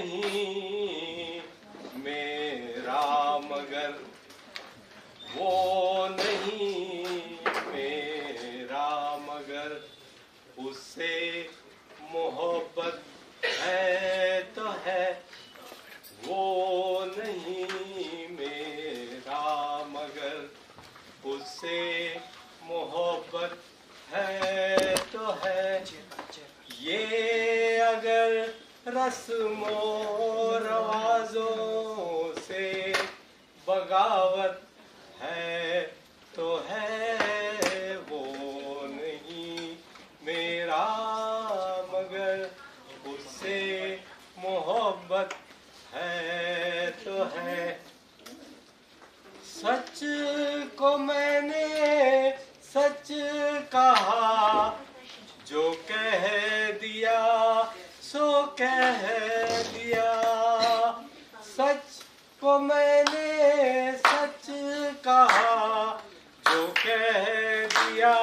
نہیں میرا مگر وہ نہیں میرا مگر اس سے محبت ہے تو ہے وہ نہیں میرا مگر اس سے محبت ہے تو ہے یہ اگر رسم و رواجوں سے بغاوت ہے تو ہے وہ نہیں میرا مگر اس سے محبت ہے تو ہے سچ کو میں نے سچ کہا جو کہہ دیا سو کہہ دیا سچ کو میں نے سچ کہا جو کہہ دیا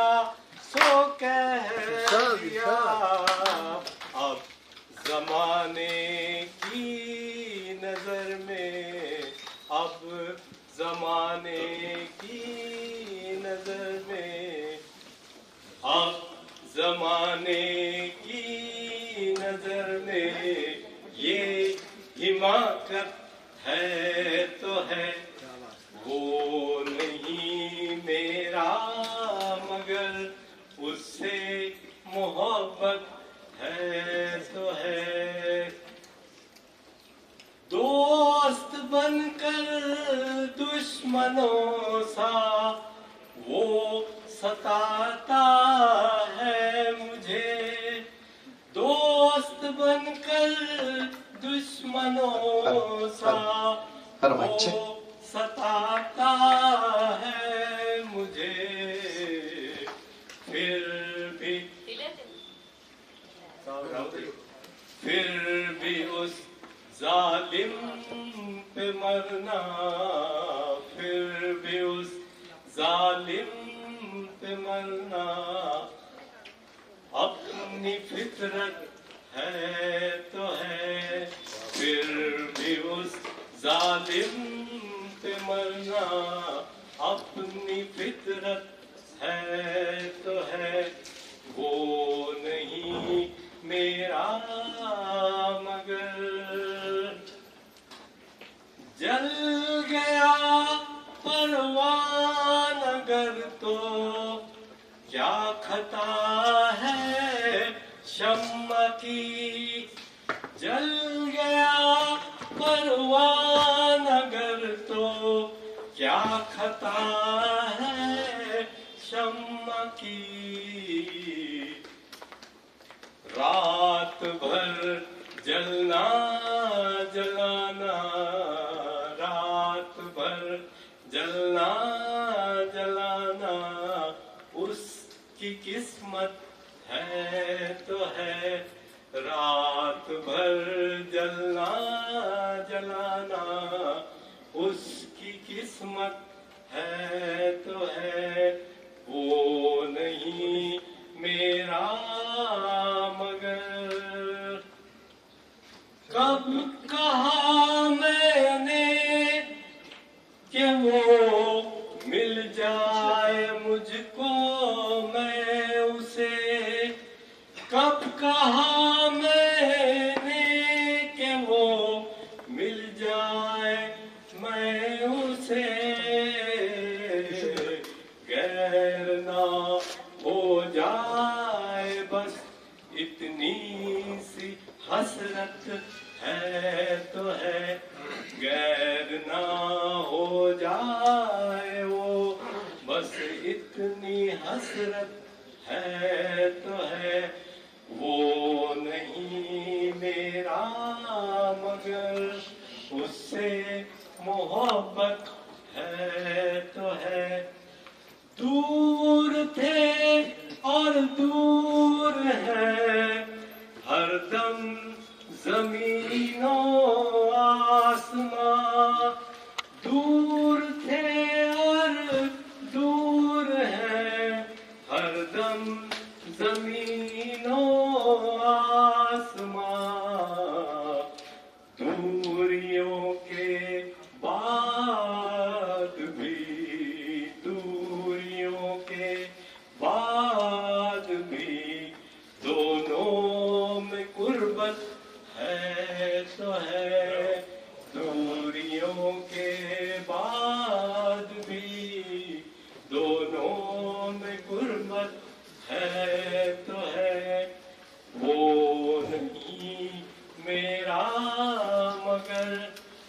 سو کہہ دیا اب زمانے کی نظر میں اب زمانے کی نظر میں اب زمانے کی نظر میں یہ حماقت ہے تو ہے وہ نہیں میرا مگر اس سے محبت ہے تو ہے دوست بن کر دشمنوں سا وہ ستاتا ہے مجھے دوست بن کر دشمنوں سا وہ ستاتا ہے مجھے پھر بھی اس ظالم پہ مرنا پھر بھی اس ظالم پہ مرنا اپنی فطرت ہے تو ہے پھر بھی اس ظالم پہ مرنا اپنی فطرت ہے تو ہے وہ نہیں میرا مگر جل گیا پروان اگر تو کیا خطا ہے شمع کی جل گیا پروان اگر تو کیا خطا ہے شمع کی رات بھر جلنا جلانا رات بھر جلنا جلانا اس کی قسمت ہے تو ہے رات بھر جلنا جلانا اس کی قسمت ہے تو ہے وہ نہیں میرا مگر کب کہا میں نے کہ وہ مل جائے مجھ کو میں اسے کب کہا میں نے کہ وہ مل جائے میں اسے غیر نہ ہو جائے بس اتنی سی حسرت ہے تو ہے غیر نہ ہو جائے وہ بس اتنی حسرت ہے تو ہے وہ نہیں میرا مگر اس سے محبت ہے تو ہے دور تھے اور دور ہے ہر دم زمین و آسماں دور تھے اور دور ہے ہر دم زمین و آسماں سالوں کے بعد بھی دونوں میں غربت ہے تو ہے، وہ نہیں میرا مگر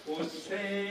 اس سے